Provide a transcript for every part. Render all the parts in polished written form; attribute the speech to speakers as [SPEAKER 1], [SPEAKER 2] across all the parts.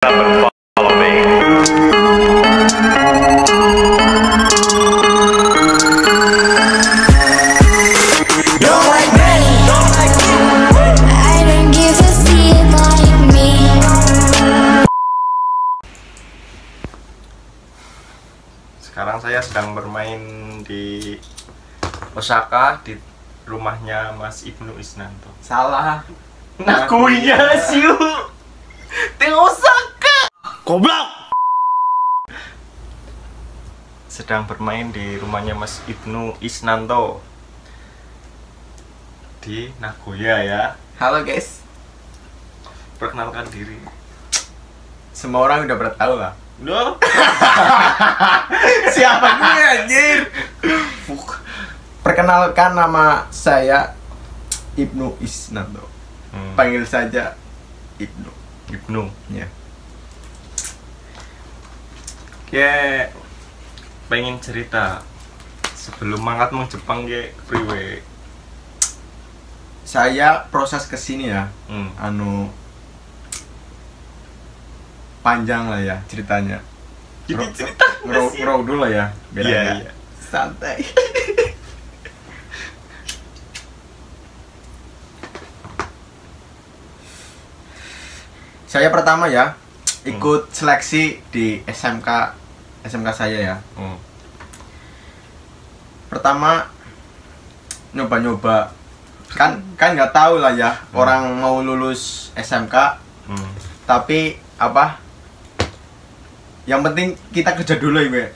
[SPEAKER 1] and follow me.
[SPEAKER 2] I don't give a shit like me.
[SPEAKER 3] Sekarang saya sedang bermain di Osaka di rumahnya Mas Ibnu Isnanto.
[SPEAKER 4] Salah.
[SPEAKER 3] Nagoya siu. Di Osaka.
[SPEAKER 4] Goblok.
[SPEAKER 3] Sedang bermain di rumahnya Mas Ibnu Isnanto di Nagoya ya.
[SPEAKER 4] Halo guys.
[SPEAKER 3] Perkenalkan diri.
[SPEAKER 4] Semua orang udah pada tahu lah.
[SPEAKER 3] Loh,
[SPEAKER 4] Siapa gue anjir? Fuk. Perkenalkan, nama saya Ibnu Isnanto. Panggil saja Ibnu.
[SPEAKER 3] Ibnu.
[SPEAKER 4] Ya.
[SPEAKER 3] Kayak pengen cerita sebelum mangkat mau Jepang kayak priwe.
[SPEAKER 4] Saya proses kesini ya. Panjang lah ya ceritanya.
[SPEAKER 3] Jadi cerita
[SPEAKER 4] Ngerau dulu lah ya. Biar
[SPEAKER 3] Iya,
[SPEAKER 4] agak
[SPEAKER 3] iya.
[SPEAKER 4] santai. Saya pertama ya ikut seleksi di SMK saya ya. Pertama nyoba-nyoba, kan nggak tahu lah ya orang mau lulus SMK, tapi apa? Yang penting kita kerja dulu ya, gue.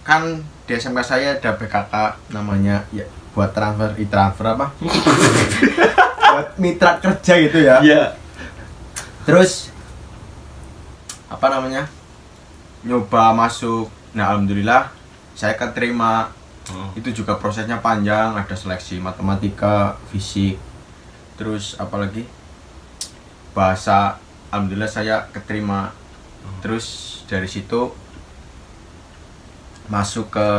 [SPEAKER 4] Kan di SMK saya ada BKK namanya ya, buat transfer apa? Buat mitra kerja gitu ya.
[SPEAKER 3] Iya.
[SPEAKER 4] Terus apa namanya? Nyoba masuk. Nah, alhamdulillah saya keterima. Itu juga prosesnya panjang, ada seleksi matematika, fisik, terus apalagi bahasa. Alhamdulillah saya keterima. Terus dari situ masuk ke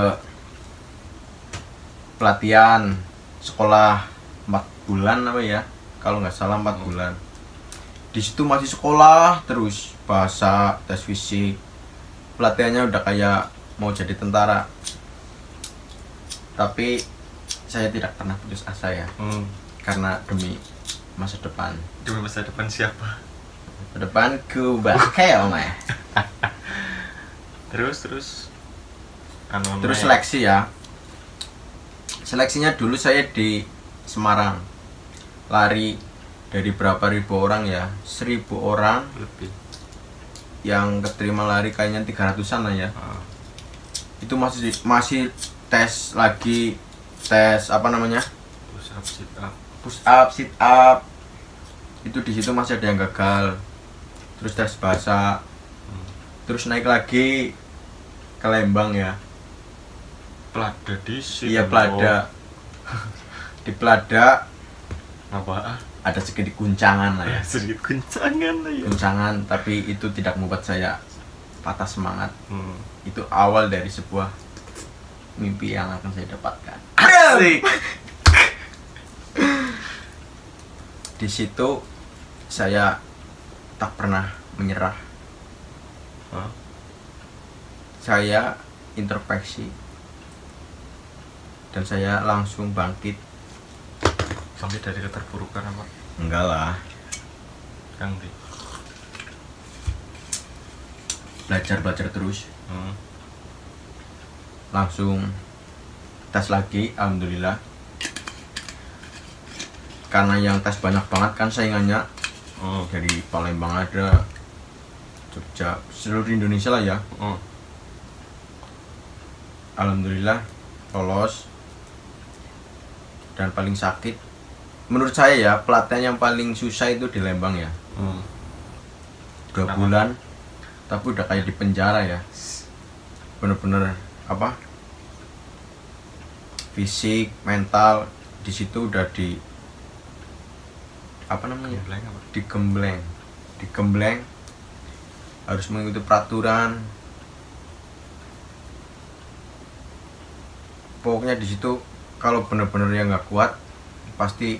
[SPEAKER 4] pelatihan sekolah 4 bulan apa ya, kalau nggak salah 4 bulan. Di situ masih sekolah terus, bahasa, tes fisik. Pelatihannya udah kayak mau jadi tentara. Tapi saya tidak pernah putus asa ya, karena demi masa depan.
[SPEAKER 3] Demi masa depan siapa?
[SPEAKER 4] Depanku bakal mah.
[SPEAKER 3] Terus
[SPEAKER 4] Terus seleksi ya. Seleksinya dulu saya di Semarang. Lari dari berapa ribu orang ya? 1000 orang
[SPEAKER 3] lebih.
[SPEAKER 4] Yang keterima lari kayaknya 300-an lah ya. Itu masih tes lagi, tes apa namanya? Push up, sit up. Itu di situ masih ada yang gagal. Terus tes bahasa. Terus naik lagi ke Lembang ya.
[SPEAKER 3] Plada di sini.
[SPEAKER 4] Iya, Plada. Di Plada
[SPEAKER 3] Apa?
[SPEAKER 4] ada sedikit guncangan lah ya.
[SPEAKER 3] Sedikit guncangan lah ya.
[SPEAKER 4] Guncangan, tapi itu tidak membuat saya patah semangat. Itu awal dari sebuah mimpi yang akan saya dapatkan.
[SPEAKER 3] Asik.
[SPEAKER 4] Di situ saya tak pernah menyerah. Saya introspeksi dan saya langsung bangkit.
[SPEAKER 3] Sampai dari keterpurukan apa?
[SPEAKER 4] Enggak lah,
[SPEAKER 3] Kang di.
[SPEAKER 4] belajar terus. Langsung tes lagi, alhamdulillah. Karena yang tes banyak banget kan saingannya. Dari Palembang ada, Jogja, seluruh Indonesia lah ya. Alhamdulillah lolos. Dan paling sakit menurut saya ya, pelatihan yang paling susah itu di Lembang ya. 2 bulan, tapi udah kayak di penjara ya. Bener-bener apa? Fisik, mental di situ udah di apa namanya? Digembleng. Harus mengikuti peraturan. Pokoknya di situ kalau bener-bener yang nggak kuat pasti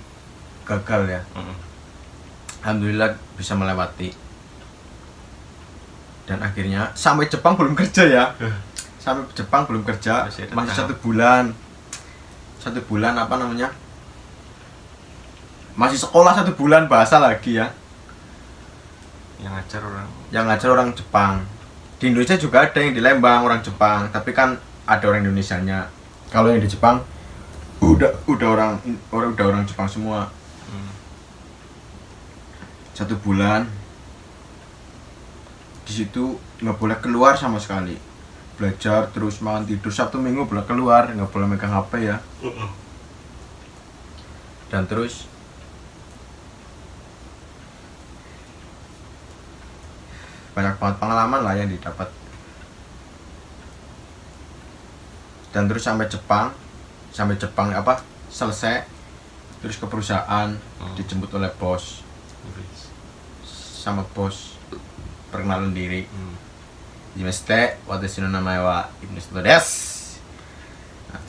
[SPEAKER 4] gagal ya. Alhamdulillah bisa melewati. Dan akhirnya sampai Jepang belum kerja ya. Sampai Jepang belum kerja, masih 1 bulan. 1 bulan apa namanya? Masih sekolah 1 bulan bahasa lagi ya. Yang ngajar orang Jepang. Di Indonesia juga ada yang di Lembang orang Jepang, tapi kan ada orang Indonesianya. Kalau yang di Jepang udah orang Jepang semua. 1 bulan di situ nggak boleh keluar sama sekali, belajar terus, makan tidur, Sabtu Minggu boleh keluar, nggak boleh megang HP ya. Dan terus banyak banget pengalaman lah yang didapat. Dan terus sampai Jepang apa selesai, terus ke perusahaan, dijemput oleh bos, sama bos perkenalan diri. Jimeste, watashi no namae wa Ibnu desu.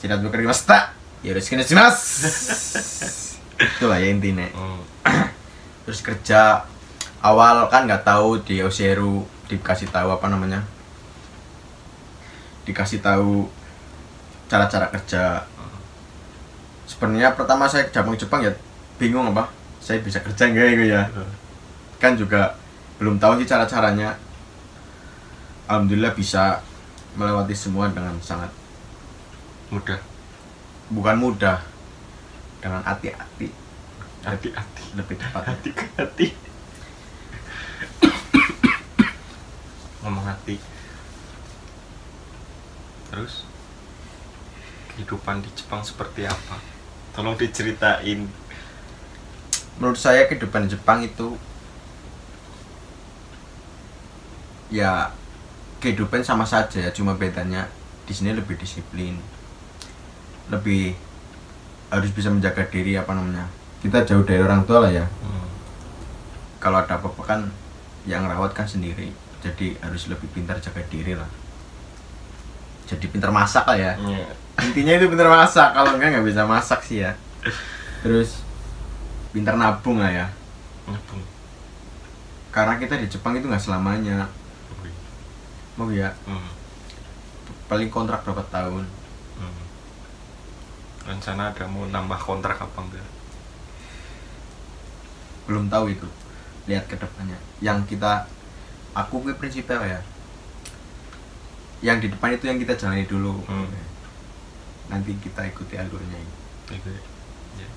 [SPEAKER 4] Tidak bekerja yoroshiku onegaishimasu. Itulah ya intinya. Terus kerja awal kan nggak tahu, di Oseru dikasih tahu apa namanya, dikasih tahu cara-cara kerja. Sebenarnya pertama saya ke Jepang ya bingung apa saya bisa kerja nggak gitu ya. Kan juga belum tahu sih cara-caranya. Alhamdulillah bisa melewati semua dengan sangat
[SPEAKER 3] mudah.
[SPEAKER 4] Bukan mudah, dengan hati-hati.
[SPEAKER 3] Hati-hati.
[SPEAKER 4] Lebih tepat.
[SPEAKER 3] Hati ke hati. Ngomong hati. Terus kehidupan di Jepang seperti apa? Tolong diceritain.
[SPEAKER 4] Menurut saya kehidupan di Jepang itu ya kehidupan sama saja ya, cuma bedanya di sini lebih disiplin, lebih harus bisa menjaga diri apa namanya. Kita jauh dari orang tua lah ya. Kalau ada apa-apa kan yang rawat kan sendiri, jadi harus lebih pintar jaga diri lah. Jadi pintar masak lah ya. Intinya itu pintar masak, kalau enggak nggak bisa masak sih ya. Terus pintar nabung lah ya.
[SPEAKER 3] Nabung.
[SPEAKER 4] Karena kita di Jepang itu nggak selamanya. Oh iya. Paling kontrak berapa tahun.
[SPEAKER 3] Rencana ada mau nambah kontrak apa enggak?
[SPEAKER 4] Belum tahu itu. Lihat ke depannya. Yang aku ke prinsipnya ya, yang di depan itu yang kita jalani dulu. Nanti kita ikuti alurnya ini.
[SPEAKER 3] Ya.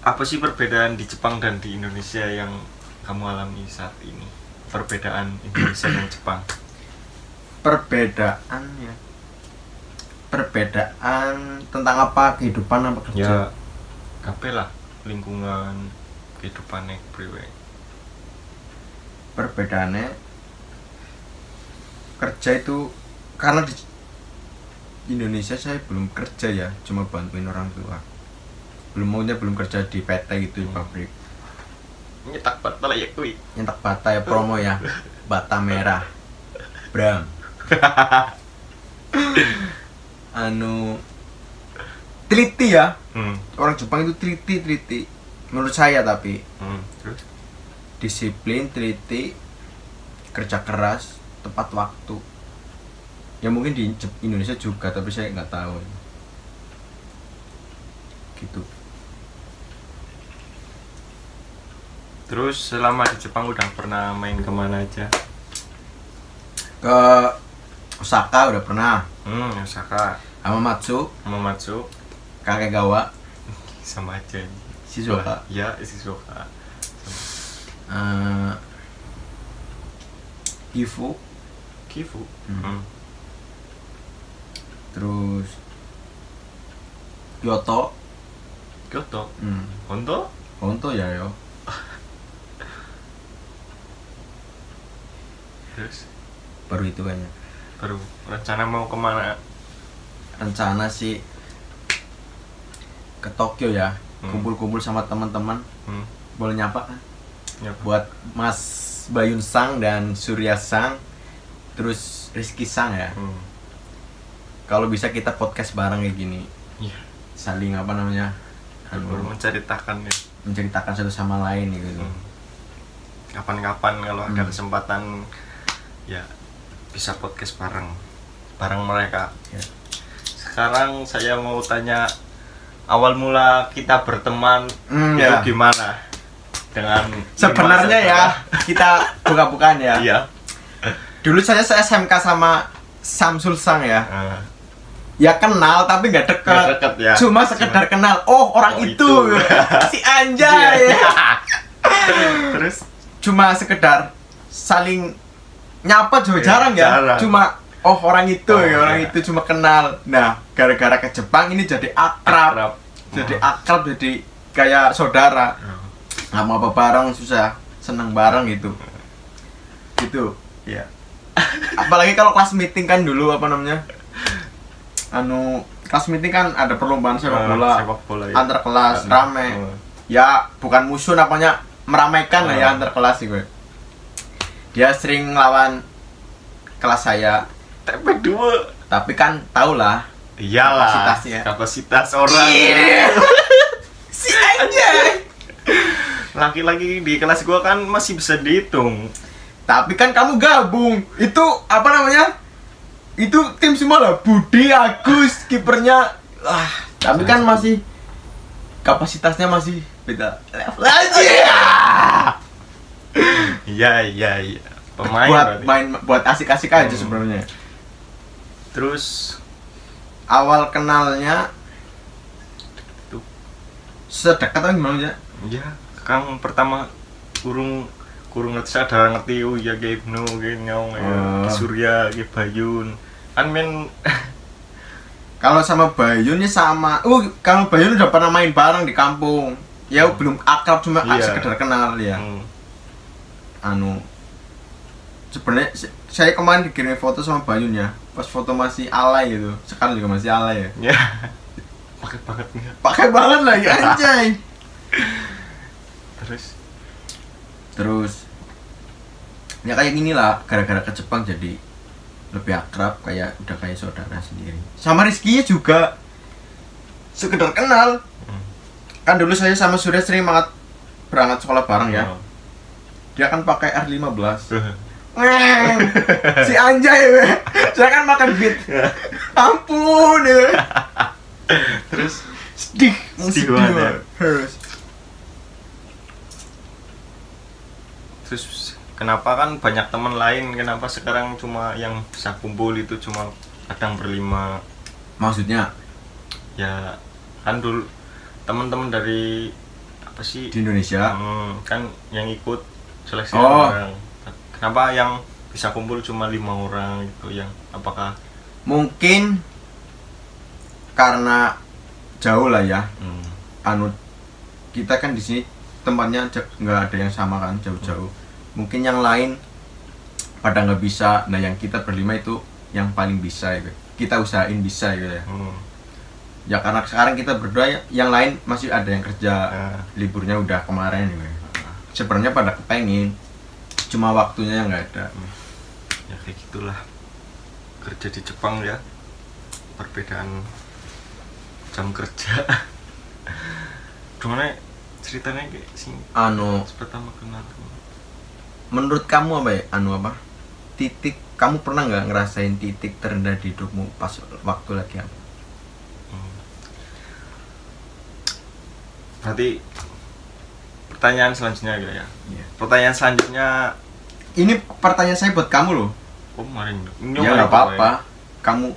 [SPEAKER 3] Apa sih perbedaan di Jepang dan di Indonesia yang kamu alami saat ini? Perbedaan Indonesia dan Jepang.
[SPEAKER 4] Perbedaannya. Perbedaan tentang apa? Kehidupan apa kerja?
[SPEAKER 3] Ya, kabeh lah, lingkungan, kehidupannya priwe.
[SPEAKER 4] Perbedaannya kerja itu, karena di Indonesia saya belum kerja ya, cuma bantuin orang tua. Belum kerja di PT gitu, di pabrik.
[SPEAKER 3] Nyetak bata ya kuy.
[SPEAKER 4] Nyetak bata ya, promo ya. Bata merah. Bram. Teliti ya. Orang Jepang itu teliti. Menurut saya tapi.
[SPEAKER 3] Terus
[SPEAKER 4] Disiplin, teliti, kerja keras, tepat waktu. Ya mungkin di Indonesia juga, tapi saya nggak tahu. Gitu.
[SPEAKER 3] Terus selama di Jepang udah pernah main kemana aja?
[SPEAKER 4] Ke Osaka udah pernah.
[SPEAKER 3] Osaka.
[SPEAKER 4] Hamamatsu, Kakegawa,
[SPEAKER 3] Sama aja.
[SPEAKER 4] Shizuoka.
[SPEAKER 3] Ya, Shizuoka.
[SPEAKER 4] Gifu. Terus Kyoto. Honto ya yo.
[SPEAKER 3] Terus
[SPEAKER 4] Baru itu kayaknya.
[SPEAKER 3] baru rencana mau kemana?
[SPEAKER 4] Rencana sih ke Tokyo ya, kumpul-kumpul sama teman-teman. Boleh nyapa kan?
[SPEAKER 3] Nyapa.
[SPEAKER 4] Buat Mas Bayun Sang dan Surya Sang, terus Rizky Sang ya. Kalau bisa kita podcast bareng kayak gini.
[SPEAKER 3] Iya.
[SPEAKER 4] Saling apa namanya?
[SPEAKER 3] Baru menceritakan ya.
[SPEAKER 4] Menceritakan satu sama lain gitu.
[SPEAKER 3] kapan-kapan kalau ada kesempatan ya bisa podcast bareng mereka.
[SPEAKER 4] Ya.
[SPEAKER 3] Sekarang saya mau tanya awal mula kita berteman itu
[SPEAKER 4] ya.
[SPEAKER 3] gimana? Dengan
[SPEAKER 4] Sebenarnya ya kita buka-bukaan ya.
[SPEAKER 3] Iya.
[SPEAKER 4] Dulu saya se-SMK sama Samsul Sang ya.
[SPEAKER 3] Ah.
[SPEAKER 4] Ya kenal tapi nggak
[SPEAKER 3] Nggak
[SPEAKER 4] deket.
[SPEAKER 3] deket ya.
[SPEAKER 4] Cuma sekedar kenal. Oh orang
[SPEAKER 3] Oh,
[SPEAKER 4] itu.
[SPEAKER 3] itu.
[SPEAKER 4] Si anjay.
[SPEAKER 3] Terus
[SPEAKER 4] Cuma sekedar saling nyapa juga jarang ya.
[SPEAKER 3] jarang.
[SPEAKER 4] Cuma oh orang itu
[SPEAKER 3] Oh,
[SPEAKER 4] ya orang
[SPEAKER 3] iya.
[SPEAKER 4] itu cuma kenal. Nah gara-gara ke Jepang ini jadi akrab.
[SPEAKER 3] akrab.
[SPEAKER 4] Jadi akrab jadi kayak saudara. Nggak mau apa bareng susah. Seneng bareng gitu. Gitu.
[SPEAKER 3] Ya.
[SPEAKER 4] Apalagi kalau kelas meeting kan dulu apa namanya? Kelas meeting kan ada perlombaan sepak bola,
[SPEAKER 3] ya.
[SPEAKER 4] antar kelas rame. Ya bukan musuh namanya meramaikan lah ya antar kelas sih gue. Dia sering lawan kelas saya,
[SPEAKER 3] TP2.
[SPEAKER 4] tapi kan tau lah
[SPEAKER 3] Iyalah.
[SPEAKER 4] kapasitasnya.
[SPEAKER 3] Kapasitas orang.
[SPEAKER 4] Si anjay.
[SPEAKER 3] Laki-laki di kelas gua kan masih bisa dihitung.
[SPEAKER 4] Tapi kan kamu gabung. Itu apa namanya? Itu tim semua lah. Budi, Agus, kipernya. Tapi kan masih kapasitasnya masih beda level aja.
[SPEAKER 3] Iya. Pemain
[SPEAKER 4] Buat
[SPEAKER 3] berarti.
[SPEAKER 4] main buat asik-asik aja sebenarnya.
[SPEAKER 3] Terus
[SPEAKER 4] Awal kenalnya
[SPEAKER 3] Tuh.
[SPEAKER 4] sedekat atau gimana ya?
[SPEAKER 3] ya Kang pertama kurung ngerti sadar ngerti ya kayak Ibnu kayak Nyong ya Ki Surya kayak Bayun kan men.
[SPEAKER 4] Kalau sama Bayun ya sama. Kalau Bayun udah pernah main bareng di kampung. Ya belum akrab cuma
[SPEAKER 3] Iya.
[SPEAKER 4] sekedar kenal ya.
[SPEAKER 3] Hmm.
[SPEAKER 4] Sebenarnya saya kemarin dikirim foto sama Bayun ya. Pas foto masih alay gitu. Sekarang juga masih alay ya.
[SPEAKER 3] Ya. Pakai banget nih.
[SPEAKER 4] Pakai banget lagi anjay. Terus ya kayak gini lah, gara-gara ke Jepang jadi lebih akrab, kayak udah kayak saudara sendiri. Sama Rizky juga sekedar kenal. Kan dulu saya sama Surya sering banget berangkat sekolah bareng ya. Dia kan pakai R15. Si anjay we. Saya kan makan beat. Ampun ya.
[SPEAKER 3] Terus
[SPEAKER 4] Sedih
[SPEAKER 3] banget. Terus kenapa kan banyak teman lain, kenapa sekarang cuma yang bisa kumpul itu cuma kadang berlima?
[SPEAKER 4] Maksudnya
[SPEAKER 3] Ya kan dulu teman-teman dari apa sih
[SPEAKER 4] di Indonesia
[SPEAKER 3] kan yang ikut seleksi
[SPEAKER 4] Oh.
[SPEAKER 3] orang. Kenapa yang bisa kumpul cuma 5 orang gitu, yang apakah
[SPEAKER 4] mungkin karena jauh lah ya. Kita kan di sini tempatnya nggak ada yang sama kan, jauh-jauh. Mungkin yang lain pada nggak bisa. Nah yang kita berlima itu yang paling bisa gitu. Kita usahain bisa gitu ya. Ya karena sekarang kita berdua ya, yang lain masih ada yang kerja, liburnya udah kemarin gitu. Sebenarnya pada kepengen, cuma waktunya yang nggak ada.
[SPEAKER 3] ya kayak gitulah kerja di Jepang ya, perbedaan jam kerja. Gimana ceritanya kayak sing pertama kenal?
[SPEAKER 4] Menurut kamu apa ya? Titik, kamu pernah nggak ngerasain titik terendah di hidupmu pas waktu lagi apa?
[SPEAKER 3] Berarti pertanyaan selanjutnya gitu ya.
[SPEAKER 4] Iya.
[SPEAKER 3] Pertanyaan selanjutnya,
[SPEAKER 4] Ini pertanyaan saya buat kamu loh.
[SPEAKER 3] maring.
[SPEAKER 4] Ya nggak apa-apa.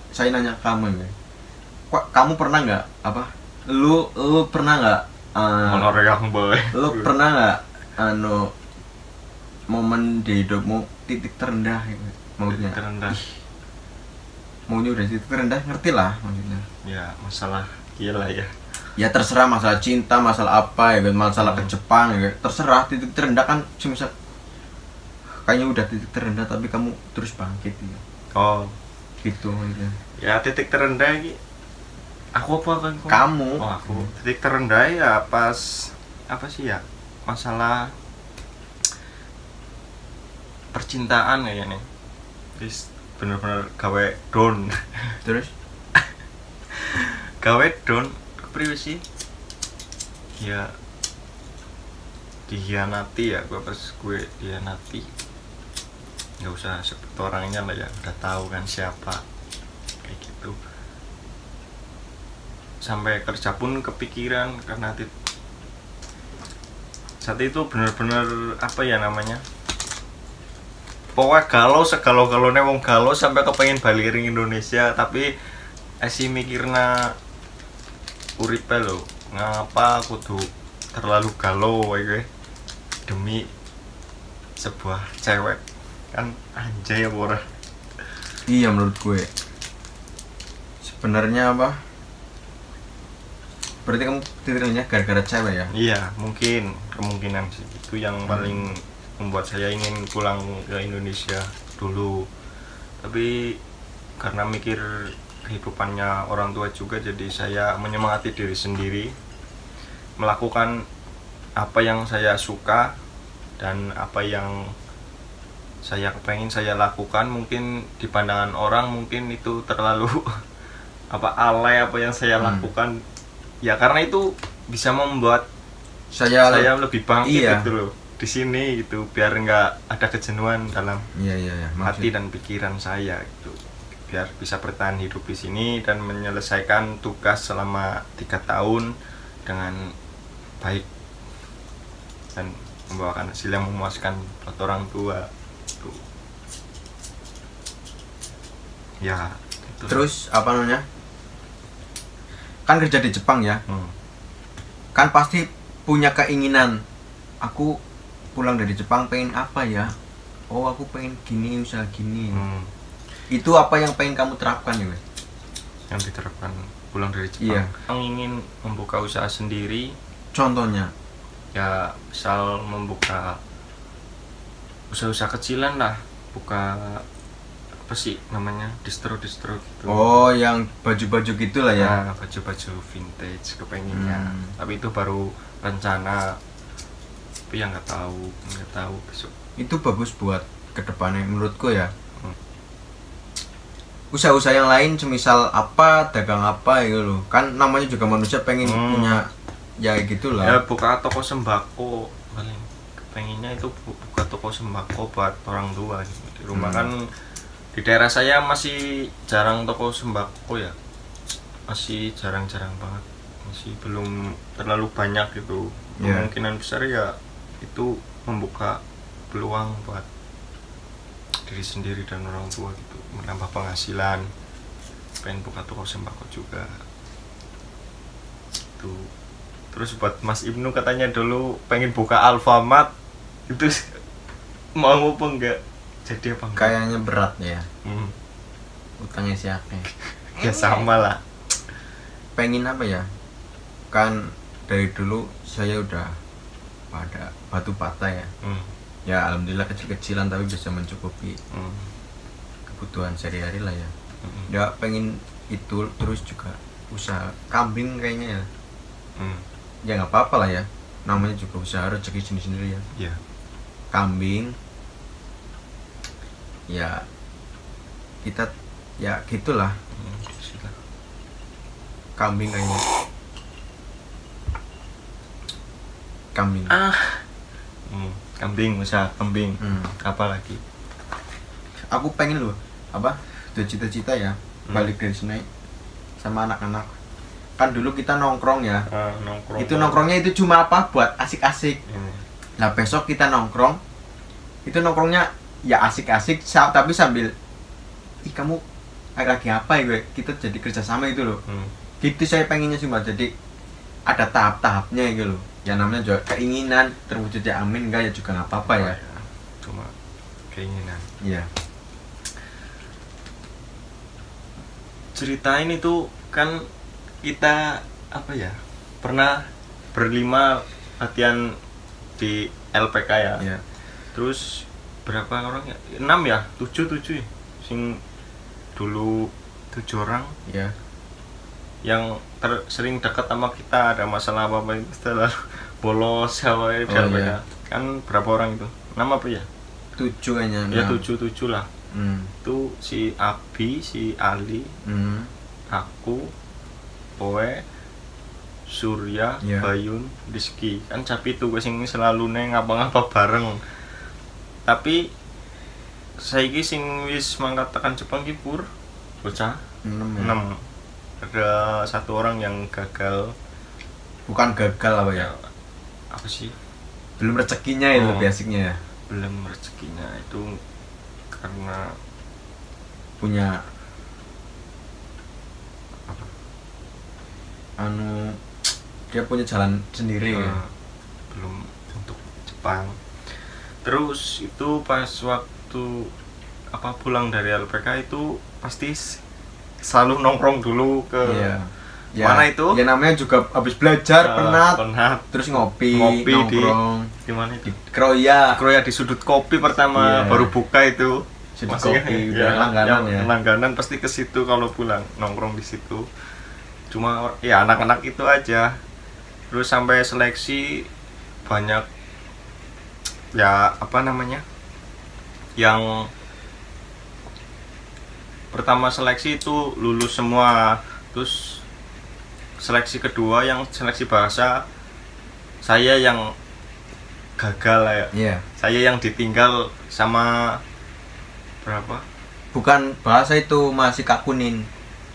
[SPEAKER 4] Saya nanya ke kamu ya. Kamu pernah nggak Lu pernah nggak?
[SPEAKER 3] Honor yang boy.
[SPEAKER 4] Lu pernah nggak momen di hidupmu titik terendah gitu? Maksudnya
[SPEAKER 3] Terendah.
[SPEAKER 4] maunya udah titik terendah, ngerti lah maksudnya.
[SPEAKER 3] Ya masalah gila ya.
[SPEAKER 4] Ya terserah masalah cinta, masalah apa ya kan, masalah ke Jepang ya kan. Terserah, titik terendah kan misal kayaknya udah titik terendah tapi kamu terus bangkit ya.
[SPEAKER 3] Oh,
[SPEAKER 4] Gitu maksudnya.
[SPEAKER 3] ya titik terendah ini aku apa kan?
[SPEAKER 4] Kamu.
[SPEAKER 3] Oh, aku. Titik terendah ya pas apa sih ya? Masalah percintaan kayaknya. Terus bener-bener gawe down.
[SPEAKER 4] Terus
[SPEAKER 3] Gawe down kepriwe sih? Ya dihianati ya, pas gue dihianati nggak usah sebut orangnya lah ya, udah tahu kan siapa, kayak gitu. Sampai kerja pun kepikiran karena saat itu bener-bener apa ya namanya, pokoknya galau segalau-galaunya wong galau sampai kepengen balik ring Indonesia, tapi asih mikirna uripe lo ngapa aku tuh terlalu galau gue demi sebuah cewek kan, anjay ya ora.
[SPEAKER 4] Iya menurut gue sebenarnya apa, berarti kamu titiknya gara-gara cewek ya?
[SPEAKER 3] Iya, mungkin kemungkinan sih itu yang paling membuat saya ingin pulang ke Indonesia dulu. Tapi karena mikir kehidupannya orang tua juga, jadi saya menyemangati diri sendiri melakukan apa yang saya suka dan apa yang saya kepengen saya lakukan. Mungkin di pandangan orang mungkin itu terlalu apa alay apa yang saya lakukan. Ya karena itu bisa membuat saya lebih bangkit gitu loh di sini gitu, biar nggak ada kejenuhan dalam hati dan pikiran saya gitu, biar bisa bertahan hidup di sini dan menyelesaikan tugas selama 3 tahun dengan baik dan membawakan hasil yang memuaskan buat orang tua gitu. Ya gitu.
[SPEAKER 4] Terus apa namanya, kan kerja di Jepang ya, kan pasti punya keinginan, aku pulang dari Jepang pengen apa ya, oh aku pengen gini, usaha gini. Itu apa yang pengen kamu terapkan ya?
[SPEAKER 3] Yang diterapkan pulang dari Jepang? Iya. Yang ingin membuka usaha sendiri. Contohnya? Ya misal membuka usaha-usaha kecilan lah, buka apa sih namanya, distro gitu.
[SPEAKER 4] Oh, yang baju-baju gitulah ya.
[SPEAKER 3] Nah, baju-baju vintage kepenginnya. Tapi itu baru rencana. Tapi yang nggak tahu besok. Itu
[SPEAKER 4] bagus buat kedepannya menurutku ya. Usaha-usaha yang lain semisal apa, dagang apa gitu loh. Kan namanya juga manusia pengen punya ya gitulah.
[SPEAKER 3] Ya buka toko sembako paling. Kepenginnya itu buka toko sembako buat orang tua gitu. Di rumah kan di daerah saya masih jarang toko sembako ya, masih jarang-jarang banget, masih belum terlalu banyak gitu. Kemungkinan besar ya itu membuka peluang buat diri sendiri dan orang tua gitu, menambah penghasilan. Pengen buka toko sembako juga itu. Terus buat Mas Ibnu katanya dulu pengen buka Alfamart, itu mau apa enggak? Jadi apa enggak?
[SPEAKER 4] Kayaknya berat ya. Utangnya siapa?
[SPEAKER 3] Ya sama lah.
[SPEAKER 4] Pengen apa ya? Kan dari dulu saya udah pada batu bata ya. Ya alhamdulillah kecil-kecilan tapi bisa mencukupi kebutuhan sehari-hari lah ya. Ya pengen itu terus juga usaha kambing kayaknya ya. Ya nggak apa-apa lah ya. Namanya juga usaha rezeki sendiri-sendiri ya.
[SPEAKER 3] Iya.
[SPEAKER 4] Kambing. Ya kita ya gitulah. Kambing kayaknya. Kambing.
[SPEAKER 3] Kambing, usaha kambing. Apa lagi?
[SPEAKER 4] Aku pengen loh, apa? Cita-cita ya, balik dari sini sama anak-anak. Kan dulu kita nongkrong ya. Itu nongkrongnya itu cuma apa? Buat asik-asik. Nah, besok kita nongkrong. Itu nongkrongnya ya asik-asik tapi sambil kamu lagi apa ya gue? Kita jadi kerjasama itu loh. Gitu saya pengennya cuma jadi ada tahap-tahapnya gitu loh. Ya namanya juga keinginan, terwujud ya amin, enggak ya juga nggak apa-apa ya.
[SPEAKER 3] Cuma keinginan.
[SPEAKER 4] Iya.
[SPEAKER 3] Ceritain itu kan kita apa ya? Pernah berlima latihan di LPK ya.
[SPEAKER 4] Iya.
[SPEAKER 3] Terus berapa orang ya? 6 ya? 7 ya? Sing dulu 7 orang.
[SPEAKER 4] Iya.
[SPEAKER 3] Yang sering dekat sama kita, ada masalah apa itu setelah bolos apa itu kan berapa orang itu? 6 apa ya?
[SPEAKER 4] 7 kayaknya.
[SPEAKER 3] Ya 7 lah. Itu si Abi, si Ali, aku, Poe, Surya,
[SPEAKER 4] Iya.
[SPEAKER 3] Bayun, Rizky. Kan capi itu sing selalu neng ngapa-ngapa bareng. Tapi saiki sing wis mangkat tekan Jepang ki pur bocah
[SPEAKER 4] 6 ya.
[SPEAKER 3] 6. Ada satu orang yang gagal.
[SPEAKER 4] Bukan gagal apa ya?
[SPEAKER 3] Apa sih?
[SPEAKER 4] Belum rezekinya itu
[SPEAKER 3] Oh.
[SPEAKER 4] basicnya ya.
[SPEAKER 3] Belum rezekinya itu karena
[SPEAKER 4] Punya
[SPEAKER 3] apa?
[SPEAKER 4] Dia punya jalan sendiri ya.
[SPEAKER 3] Belum untuk Jepang. Terus itu pas waktu pulang dari LPK itu pasti selalu nongkrong dulu ke
[SPEAKER 4] Iya.
[SPEAKER 3] mana itu?
[SPEAKER 4] Ya namanya juga habis belajar penat,
[SPEAKER 3] penat.
[SPEAKER 4] terus ngopi
[SPEAKER 3] Ngopi
[SPEAKER 4] nongkrong
[SPEAKER 3] di mana itu?
[SPEAKER 4] Kroya.
[SPEAKER 3] Kroya di sudut kopi pertama
[SPEAKER 4] Iya.
[SPEAKER 3] baru buka itu.
[SPEAKER 4] Sudut
[SPEAKER 3] Masih
[SPEAKER 4] kopi, udah langganan ya.
[SPEAKER 3] Langganan pasti ke situ kalau pulang nongkrong di situ. Cuma ya anak-anak itu aja. Terus sampai seleksi banyak ya yang pertama seleksi itu lulus semua. Terus seleksi kedua yang seleksi bahasa saya yang gagal ya.
[SPEAKER 4] Iya.
[SPEAKER 3] Saya yang ditinggal sama berapa?
[SPEAKER 4] Bukan bahasa itu masih kakunin.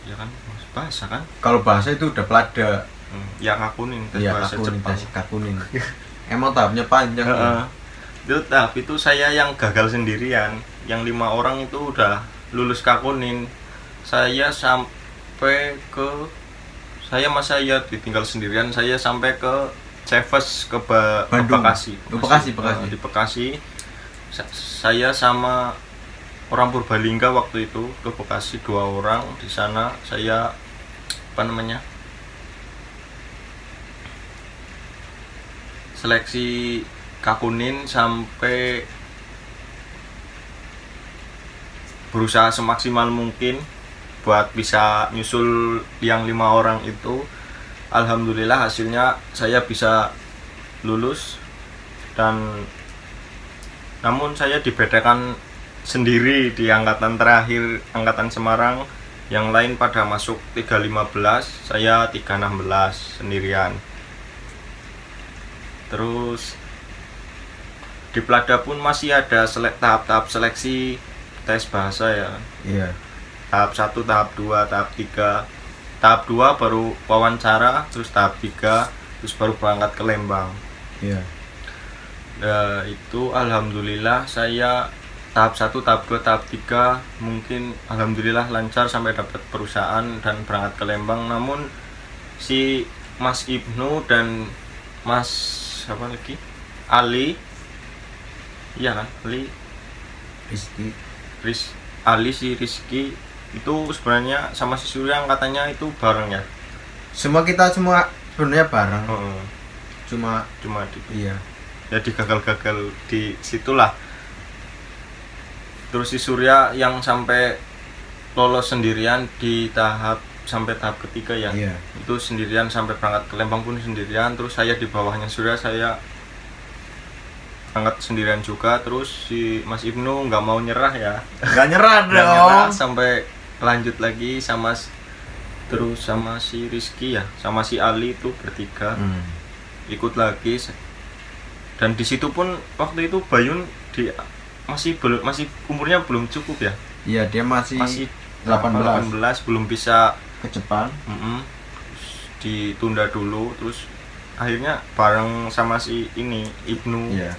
[SPEAKER 3] Ya kan, masih bahasa kan?
[SPEAKER 4] Kalau bahasa itu udah pelada.
[SPEAKER 3] Ya kakunin, tes
[SPEAKER 4] Iya,
[SPEAKER 3] bahasa
[SPEAKER 4] kakunin,
[SPEAKER 3] Jepang.
[SPEAKER 4] tes kakunin. Emang tahapnya panjang.
[SPEAKER 3] Heeh. Itu tahap itu saya yang gagal sendirian. Yang 5 orang itu udah lulus kakunin. Saya sampai ke saya ditinggal sendirian. Saya sampai ke Ceves ke
[SPEAKER 4] Bandung.
[SPEAKER 3] Bekasi.
[SPEAKER 4] Bekasi.
[SPEAKER 3] Di Bekasi. Saya sama orang Purbalingga waktu itu ke Bekasi 2 orang. Di sana saya seleksi kakunin sampai berusaha semaksimal mungkin buat bisa nyusul yang 5 orang itu. Alhamdulillah hasilnya saya bisa lulus, dan namun saya dibedakan sendiri di angkatan terakhir, angkatan Semarang. Yang lain pada masuk 315, saya 316 sendirian. Terus di Plada pun masih ada tahap-tahap seleksi tes bahasa ya.
[SPEAKER 4] Iya.
[SPEAKER 3] Tahap 1, tahap 2, tahap 3. Tahap 2 baru wawancara, terus tahap 3 terus baru berangkat ke Lembang.
[SPEAKER 4] Iya.
[SPEAKER 3] Nah, itu alhamdulillah saya tahap 1, tahap 2, tahap 3 mungkin alhamdulillah lancar sampai dapat perusahaan dan berangkat ke Lembang. Namun si Mas Ibnu dan Mas siapa lagi? Ali. Iya kan?
[SPEAKER 4] Rizky.
[SPEAKER 3] Ali si Rizky itu sebenarnya sama si Surya katanya itu bareng ya.
[SPEAKER 4] Kita semua sebenarnya bareng.
[SPEAKER 3] Heeh.
[SPEAKER 4] Cuma iya.
[SPEAKER 3] Ya digagal-gagal di situlah. Terus si Surya yang sampai lolos sendirian di sampai tahap ketiga ya.
[SPEAKER 4] Iya.
[SPEAKER 3] Itu sendirian sampai berangkat ke Lembang pun sendirian. Terus saya di bawahnya Surya, saya berangkat sendirian juga. Terus si Mas Ibnu nggak mau nyerah ya.
[SPEAKER 4] Nggak nyerah
[SPEAKER 3] Nggak nyerah
[SPEAKER 4] dong.
[SPEAKER 3] sampai lanjut lagi terus sama si Rizky ya, sama si Ali itu bertiga ikut lagi. Dan di situ pun waktu itu Bayun masih umurnya belum cukup ya.
[SPEAKER 4] Iya, dia masih
[SPEAKER 3] 18 belum bisa
[SPEAKER 4] ke Jepang.
[SPEAKER 3] Terus ditunda dulu, terus akhirnya bareng sama si Ibnu
[SPEAKER 4] Iya.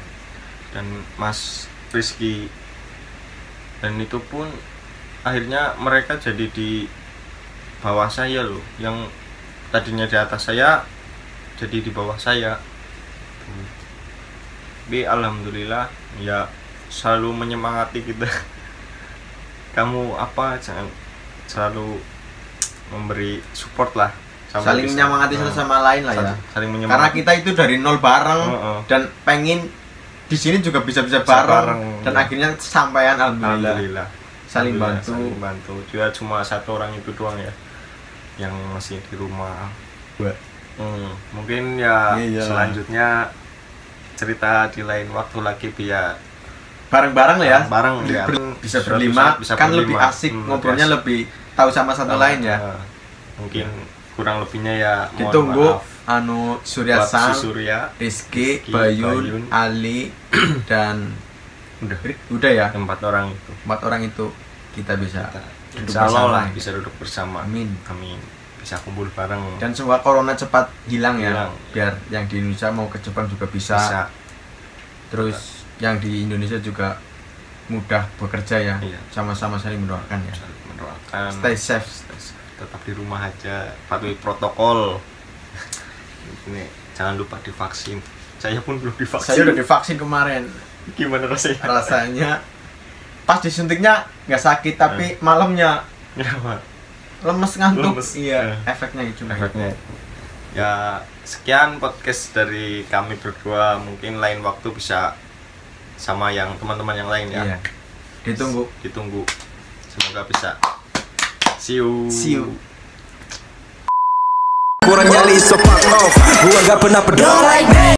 [SPEAKER 3] dan Mas Rizky, dan itu pun akhirnya mereka jadi di bawah saya loh, yang tadinya di atas saya jadi di bawah saya. Tapi alhamdulillah ya selalu menyemangati kita. Kamu jangan selalu memberi support lah,
[SPEAKER 4] Saling menyemangati satu sama lain lah ya.
[SPEAKER 3] Saling
[SPEAKER 4] Karena
[SPEAKER 3] menyemangati.
[SPEAKER 4] kita itu dari nol bareng dan pengen di sini juga bisa bareng, dan akhirnya sampaian alhamdulillah. Saling bantu.
[SPEAKER 3] Dia cuma satu orang itu doang ya yang masih di rumah. Mungkin ya selanjutnya cerita di lain waktu lagi biar
[SPEAKER 4] bareng-bareng lah ya.
[SPEAKER 3] Bareng ya.
[SPEAKER 4] Bisa berlima, kan lebih asik ngobrolnya,
[SPEAKER 3] asik.
[SPEAKER 4] lebih tahu sama satu lain ya.
[SPEAKER 3] Mungkin kurang lebihnya ya mohon
[SPEAKER 4] Ditunggu
[SPEAKER 3] maaf.
[SPEAKER 4] Surya
[SPEAKER 3] buat
[SPEAKER 4] Sam,
[SPEAKER 3] si Surya,
[SPEAKER 4] Rizky,
[SPEAKER 3] Rizky,
[SPEAKER 4] Bayun, Ali dan
[SPEAKER 3] udah
[SPEAKER 4] ya
[SPEAKER 3] 4 orang itu.
[SPEAKER 4] 4 orang itu kita bisa duduk
[SPEAKER 3] Insya Allah
[SPEAKER 4] bersama
[SPEAKER 3] lah
[SPEAKER 4] ya.
[SPEAKER 3] bisa duduk bersama.
[SPEAKER 4] Amin.
[SPEAKER 3] Amin. Bisa kumpul bareng.
[SPEAKER 4] Dan semoga corona cepat hilang ya.
[SPEAKER 3] Hilang.
[SPEAKER 4] Biar yang di Indonesia mau ke Jepang juga bisa. Terus yang di Indonesia juga mudah bekerja ya.
[SPEAKER 3] Iya.
[SPEAKER 4] Sama-sama saling mendoakan ya.
[SPEAKER 3] Saling mendoakan.
[SPEAKER 4] Stay safe.
[SPEAKER 3] Tetap di rumah aja, patuhi protokol. Ini jangan lupa divaksin. Saya pun belum divaksin.
[SPEAKER 4] Saya udah divaksin kemarin.
[SPEAKER 3] Gimana rasanya?
[SPEAKER 4] Rasanya pas disuntiknya nggak sakit tapi malamnya lemes ngantuk.
[SPEAKER 3] Lemes.
[SPEAKER 4] Iya, efeknya gitu.
[SPEAKER 3] Efeknya. Ya, sekian podcast dari kami berdua. Mungkin lain waktu bisa sama yang teman-teman yang lain ya.
[SPEAKER 4] Iya.
[SPEAKER 3] Ditunggu. Semoga bisa. See you.
[SPEAKER 5] Kurang nyali so fuck off. Gua gak pernah peduli.